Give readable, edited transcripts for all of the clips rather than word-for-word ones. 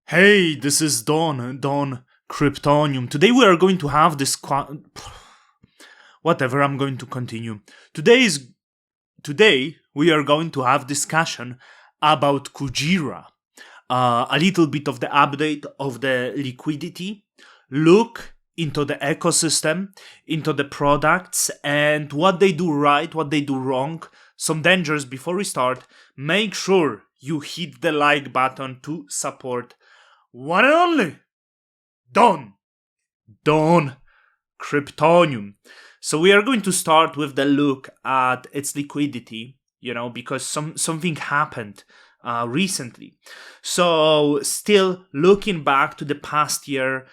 Hey, this is Don Kryptonium. Today we are going to have this whatever, I'm going to continue. Today we are going to have discussion about Kujira. A little bit of the update of the liquidity, look into the ecosystem, into the products and what they do right, what they do wrong, some dangers. Before we start, make sure you hit the like button to support one and only Don Kryptonium. So we are going to start with the look at its liquidity, because something happened recently. So still looking back to the past year,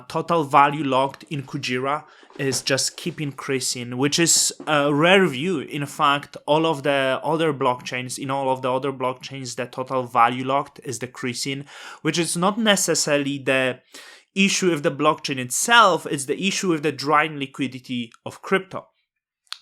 total value locked in Kujira is just keep increasing, which is a rare view. In fact, all of the other blockchains, the total value locked is decreasing, which is not necessarily the issue with the blockchain itself, it's the issue with the drying liquidity of crypto.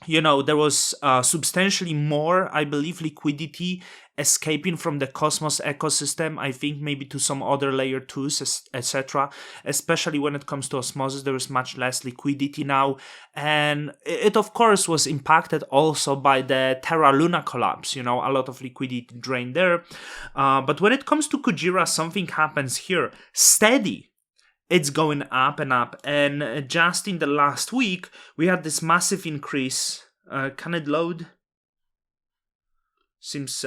There was substantially more, I believe, liquidity escaping from the Cosmos ecosystem. I think maybe to some other layer 2s, etc. Especially when it comes to Osmosis, there is much less liquidity now. And it, of course, was impacted also by the Terra Luna collapse. A lot of liquidity drained there. But when it comes to Kujira, something happens here. Steady. It's going up and up, and just in the last week, we had this massive increase. Can it load? Seems,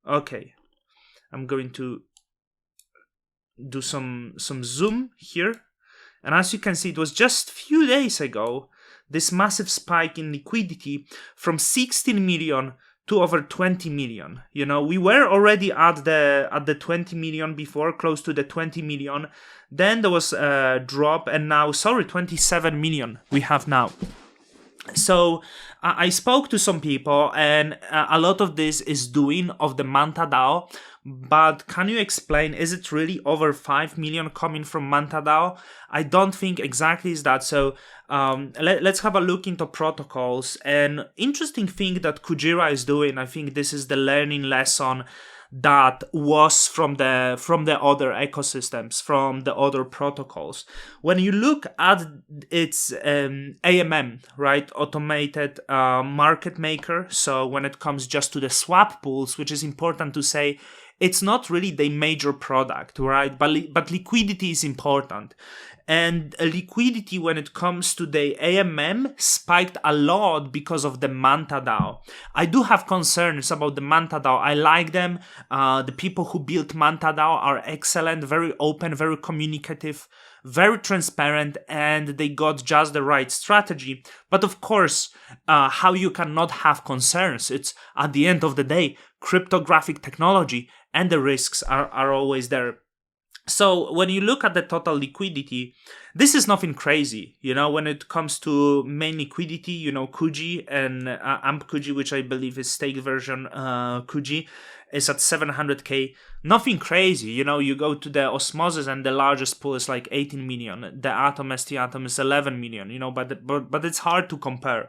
okay. I'm going to do some zoom here. And as you can see, it was just a few days ago, this massive spike in liquidity from 16 million to over 20 million. We were already at the 20 million before, close to the 20 million. Then there was a drop, and now, 27 million we have now. So I spoke to some people, and a lot of this is doing of the Manta DAO. But can you explain, is it really over 5 million coming from Manta DAO? I don't think exactly is that. So let's have a look into protocols. And interesting thing that Kujira is doing, I think this is the learning lesson that was from the other ecosystems, from the other protocols. When you look at its AMM, right, automated market maker, so when it comes just to the swap pools, which is important to say, it's not really the major product, right? But liquidity is important. And liquidity, when it comes to the AMM, spiked a lot because of the Manta DAO. I do have concerns about the Manta DAO. I like them. The people who built Manta DAO are excellent, very open, very communicative, very transparent, and they got just the right strategy. But of course, how you cannot have concerns? It's at the end of the day, cryptographic technology, and the risks are always there. So when you look at the total liquidity, this is nothing crazy. When it comes to main liquidity, Kuji and AMP Kuji, which I believe is stake version Kuji, is at 700k. Nothing crazy. You go to the Osmosis and the largest pool is like 18 million. The Atom ST Atom is 11 million, but it's hard to compare.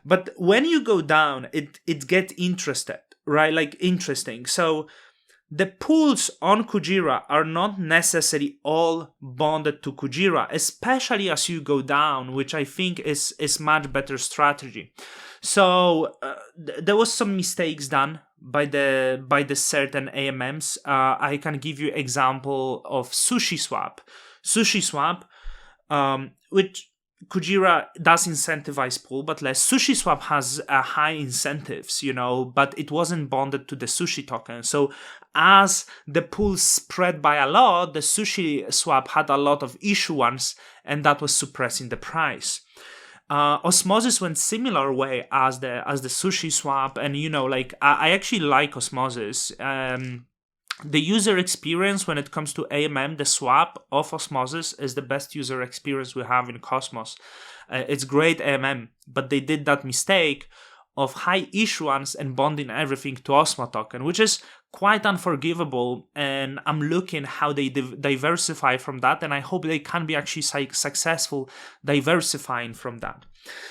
But when you go down, it gets interesting, right? Interesting. So the pools on Kujira are not necessarily all bonded to Kujira, especially as you go down, which I think is much better strategy. So there was some mistakes done by the certain AMMs. I can give you example of SushiSwap. SushiSwap, which Kujira does incentivize pool, but less. SushiSwap has high incentives, but it wasn't bonded to the Sushi token. So as the pool spread by a lot, the SushiSwap had a lot of issuance, and that was suppressing the price. Osmosis went similar way as the SushiSwap, and I actually like Osmosis. The user experience when it comes to AMM, the swap of Osmosis, is the best user experience we have in Cosmos. It's great AMM, but they did that mistake of high issuance and bonding everything to Osmo token, which is quite unforgivable. And I'm looking how they diversify from that, and I hope they can be actually successful diversifying from that.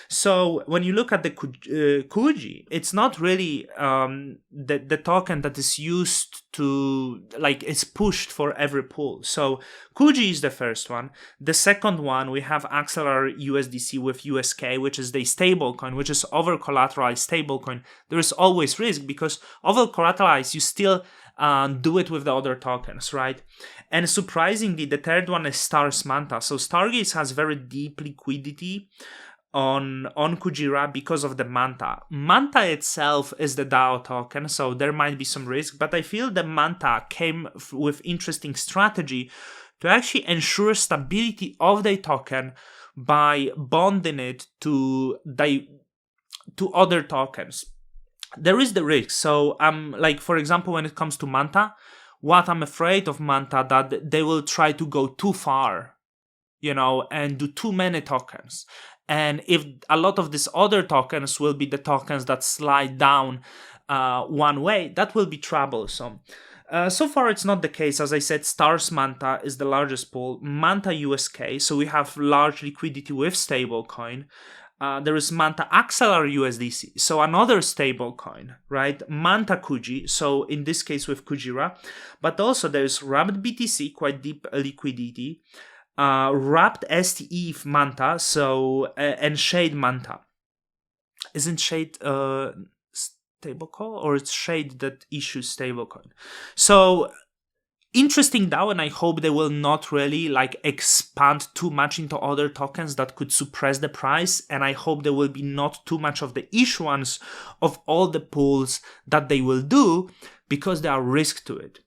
So when you look at the Kuji, it's not really the token that is used to, like, it's pushed for every pool. So Kuji is the first one. The second one, we have Axelar USDC with USK, which is the stablecoin, which is over collateralized stablecoin. There is always risk because over collateralized, you still do it with the other tokens, right? And surprisingly, the third one is Stars Manta. So Stargaze has very deep liquidity on Kujira because of the Manta. Manta itself is the DAO token, so there might be some risk, but I feel the Manta came with interesting strategy to actually ensure stability of the token by bonding it to other tokens. There is the risk. So like, for example, when it comes to Manta, what I'm afraid of Manta, that they will try to go too far, and do too many tokens. And if a lot of these other tokens will be the tokens that slide down one way, that will be troublesome. So far, it's not the case. As I said, Stars Manta is the largest pool. Manta USK, so we have large liquidity with stablecoin. There is Manta Axelar USDC, so another stablecoin, right? Manta Kuji, so in this case with Kujira. But also there's Wrapped BTC, quite deep liquidity. Wrapped STETH Manta, so and Shade Manta. Isn't Shade stablecoin, or it's Shade that issues stablecoin? So interesting DAO, and I hope they will not really expand too much into other tokens that could suppress the price, and I hope there will be not too much of the issuance of all the pools that they will do, because there are risks to it.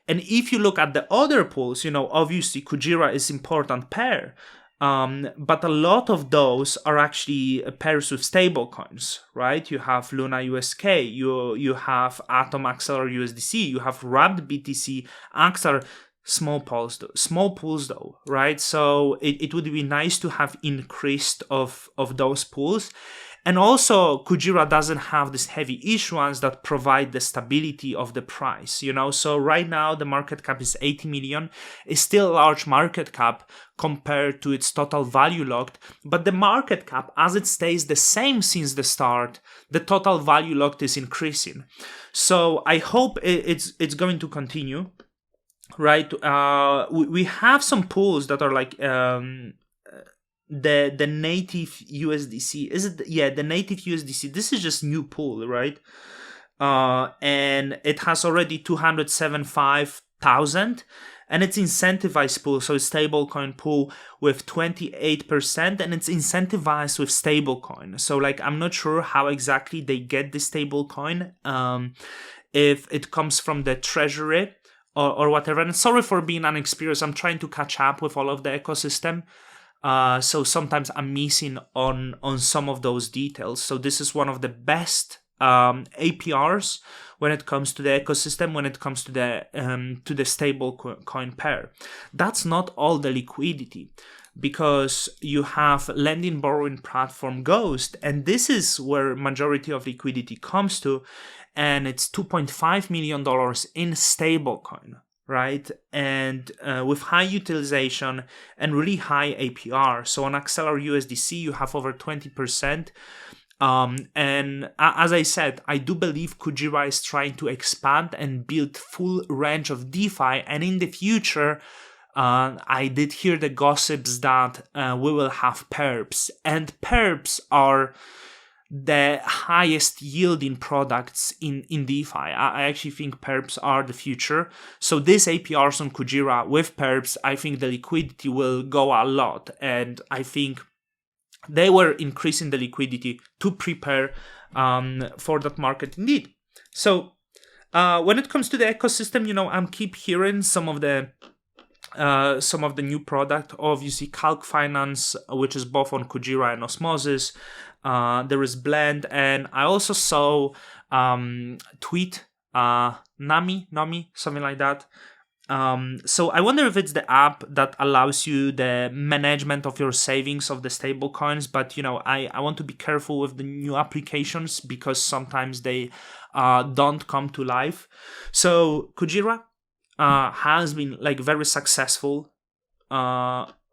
And if you look at the other pools, obviously Kujira is important pair, but a lot of those are actually pairs with stablecoins, right? You have Luna USK, you have Atom Axelar USDC, you have Wrapped BTC, Axelar, small pools though, right? So it would be nice to have increased of those pools. And also, Kujira doesn't have this heavy issuance that provide the stability of the price, So right now, the market cap is 80 million. It's still a large market cap compared to its total value locked. But the market cap, as it stays the same since the start, the total value locked is increasing. So I hope it's going to continue, right? We have some pools that are like... the native USDC, the native USDC, this is just new pool, right? And it has already 275,000, and it's incentivized pool, so it's stablecoin pool with 28%, and it's incentivized with stablecoin. So I'm not sure how exactly they get the stablecoin, if it comes from the treasury or whatever. And sorry for being unexperienced, I'm trying to catch up with all of the ecosystem. So sometimes I'm missing on some of those details. So this is one of the best APRs when it comes to the ecosystem, when it comes to the stable coin pair. That's not all the liquidity, because you have lending borrowing platform Ghost, and this is where majority of liquidity comes to, and it's $2.5 million in stablecoin. Right, and with high utilization and really high APR. So on Axelar USDC, you have over 20%. And as I said, I do believe Kujira is trying to expand and build full range of DeFi. And in the future, I did hear the gossips that we will have perps. And perps are the highest yielding products in DeFi. I actually think perps are the future. So these APRs on Kujira with perps, I think the liquidity will go a lot. And I think they were increasing the liquidity to prepare for that market indeed. So when it comes to the ecosystem, I'm keep hearing some of the new product. Obviously, Calc Finance, which is both on Kujira and Osmosis. There is Blend, and I also saw Tweet, Nami, something like that. So I wonder if it's the app that allows you the management of your savings of the stable coins. But I want to be careful with the new applications, because sometimes they don't come to life. So Kujira has been very successful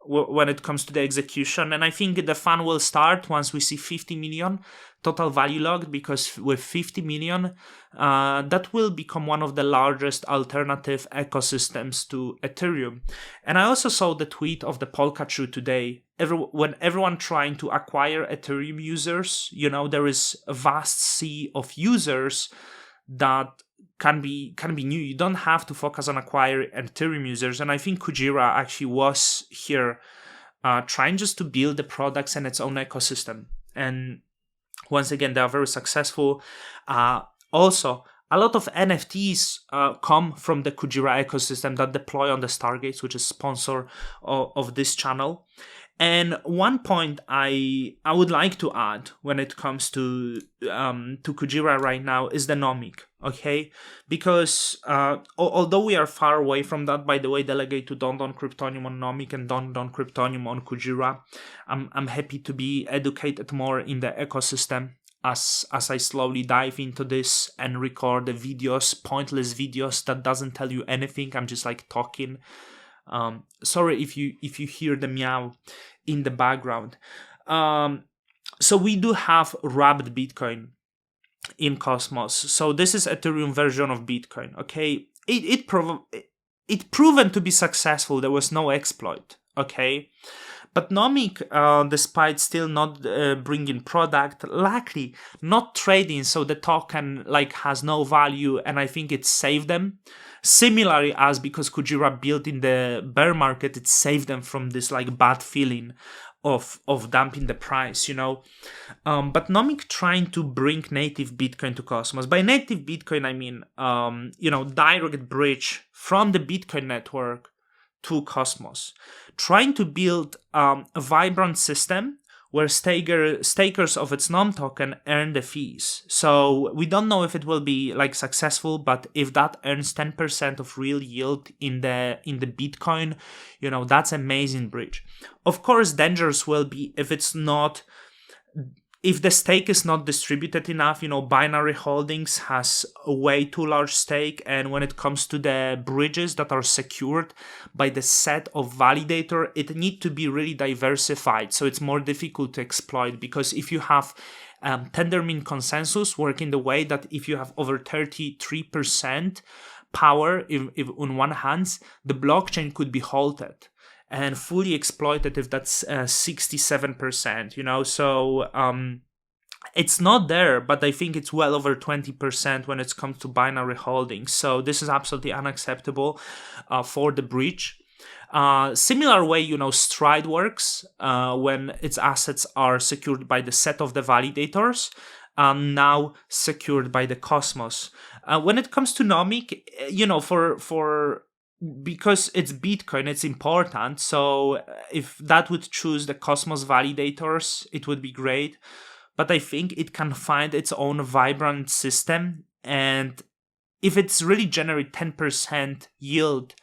when it comes to the execution. And I think the fun will start once we see 50 million total value logged, because with 50 million, that will become one of the largest alternative ecosystems to Ethereum. And I also saw the tweet of the Polkachoo today. When everyone trying to acquire Ethereum users, there is a vast sea of users that can be new. You don't have to focus on acquiring Ethereum users. And I think Kujira actually was here trying just to build the products and its own ecosystem. And once again, they are very successful. Also, a lot of NFTs come from the Kujira ecosystem that deploy on the Stargates, which is sponsor of this channel. And one point I would like to add when it comes to Kujira right now is the nomic, okay? Because although we are far away from that, by the way, delegate to Don Kryptonium on nomic and Don Kryptonium on Kujira. I'm happy to be educated more in the ecosystem as I slowly dive into this and record the videos, pointless videos that doesn't tell you anything. I'm just like talking. Sorry if you hear the meow in the background. So we do have wrapped Bitcoin in Cosmos. So this is Ethereum version of Bitcoin. Okay, it proven to be successful. There was no exploit. Okay, but nomic, despite still not bringing product, luckily not trading, so the token has no value, and I think it saved them. Similarly, as because Kujira built in the bear market, it saved them from this bad feeling of dumping the price, But nomic trying to bring native Bitcoin to Cosmos. By native Bitcoin, I mean direct bridge from the Bitcoin network to Cosmos, trying to build a vibrant system where stakers of its NOM token earn the fees. So we don't know if it will be successful, but if that earns 10% of real yield in the Bitcoin, that's amazing bridge. Of course, dangerous will be if the stake is not distributed enough. Binary Holdings has a way too large stake, and when it comes to the bridges that are secured by the set of validator, it needs to be really diversified, so it's more difficult to exploit. Because if you have Tendermint consensus working the way that if you have over 33% power if on one hand, the blockchain could be halted and fully exploited if that's 67%, so it's not there, but I think it's well over 20% when it comes to binary holdings. So this is absolutely unacceptable for the breach. Similar way, Stride works when its assets are secured by the set of the validators, now secured by the Cosmos. When it comes to nomic, because it's Bitcoin, it's important. So if that would choose the Cosmos validators, it would be great. But I think it can find its own vibrant system. And if it's really generate 10% yield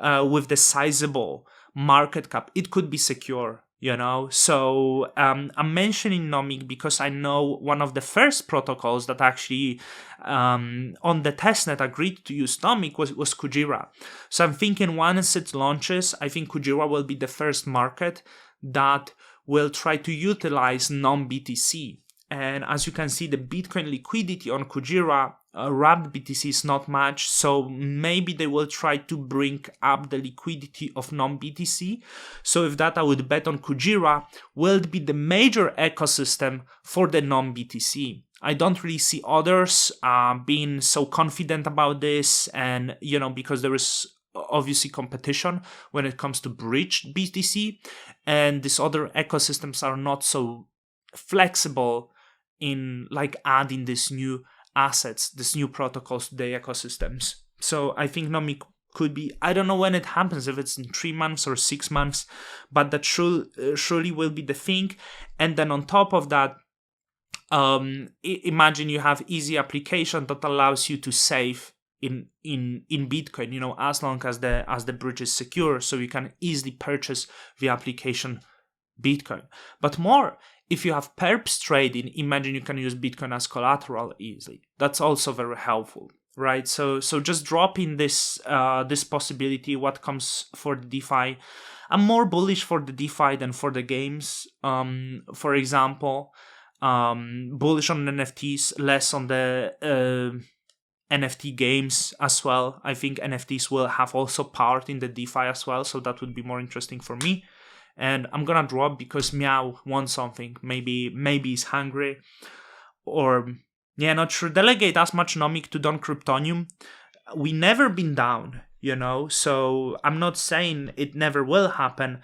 with the sizable market cap, it could be secure. So I'm mentioning nomic because I know one of the first protocols that actually on the testnet agreed to use nomic was Kujira. So I'm thinking once it launches, I think Kujira will be the first market that will try to utilize non-BTC. And as you can see, the Bitcoin liquidity on Kujira, wrapped BTC is not much, so maybe they will try to bring up the liquidity of non-BTC. So if that, I would bet on Kujira will be the major ecosystem for the non-BTC. I don't really see others being so confident about this, and because there is obviously competition when it comes to bridge BTC, and these other ecosystems are not so flexible in adding these new assets, these new protocols to the ecosystems. So I think nomic could be, I don't know when it happens, if it's in 3 months or 6 months, but that surely will be the thing. And then on top of that, imagine you have easy application that allows you to save in Bitcoin, as long as the bridge is secure, so you can easily purchase the application Bitcoin. But more, if you have perps trading, imagine you can use Bitcoin as collateral easily. That's also very helpful. right? So just dropping this this possibility, what comes for the DeFi. I'm more bullish for the DeFi than for the games. For example, bullish on NFTs, less on the NFT games as well. I think NFTs will have also part in the DeFi as well, so that would be more interesting for me. And I'm gonna drop because Meow wants something. Maybe he's hungry, or yeah, not sure. Delegate as much nomic to Don Kryptonium. We never been down, you know. So I'm not saying it never will happen.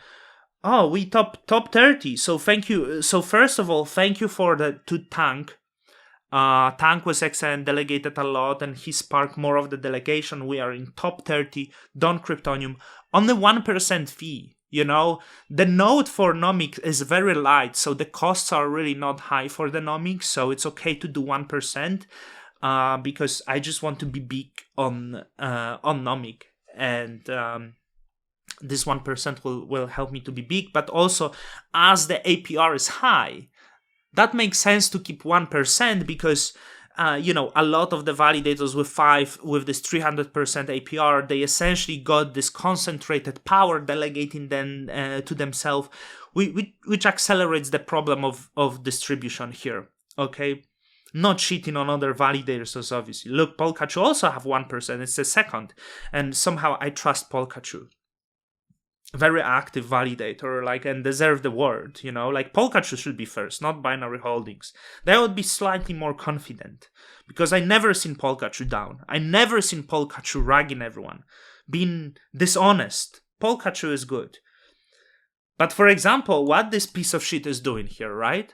Oh, we top 30. So thank you. So first of all, thank you for the to Tank. Tank was excellent, delegated a lot, and he sparked more of the delegation. We are in top 30. Don Kryptonium on the 1% fee. You know, the node for nomic is very light, so the costs are really not high for the nomic, so it's okay to do 1%, because I just want to be big on nomic, and this 1% will help me to be big. But also, as the APR is high, that makes sense to keep 1%, because you know, a lot of the validators with this 300% APR, they essentially got this concentrated power delegating them to themselves, which accelerates the problem of distribution here. Okay, not cheating on other validators, obviously. Look, Polkachu also have 1%. It's the second, and somehow I trust Polkachu. Very active validator, like, and deserve the word, you know, like Polkachu should be first, not Binary Holdings. They would be slightly more confident, because I never seen Polkachu down. I never seen Polkachu ragging everyone, being dishonest. Polkachu is good. But for example, what this piece of shit is doing here, right?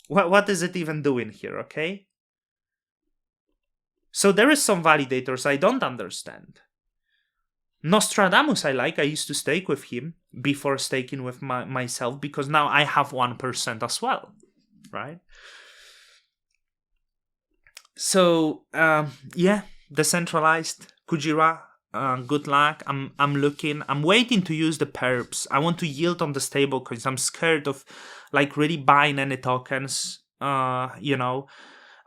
What is it even doing here, okay? So there is some validators I don't understand. Nostradamus I like. I used to stake with him before staking with myself, because now I have 1% as well, right? So yeah, decentralized Kujira. Good luck. I'm waiting to use the perps. I want to yield on the stable coins. I'm scared of like really buying any tokens. You know,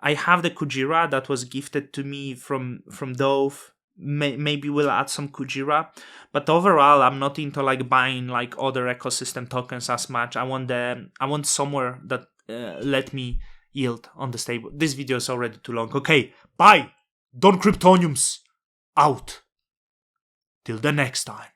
I have the Kujira that was gifted to me from Dove. Maybe we'll add some Kujira, but overall I'm not into like buying like other ecosystem tokens as much. I want somewhere that let me yield on the stable. This video is already too long. Okay, bye. Don Kryptoniums out. Till the next time.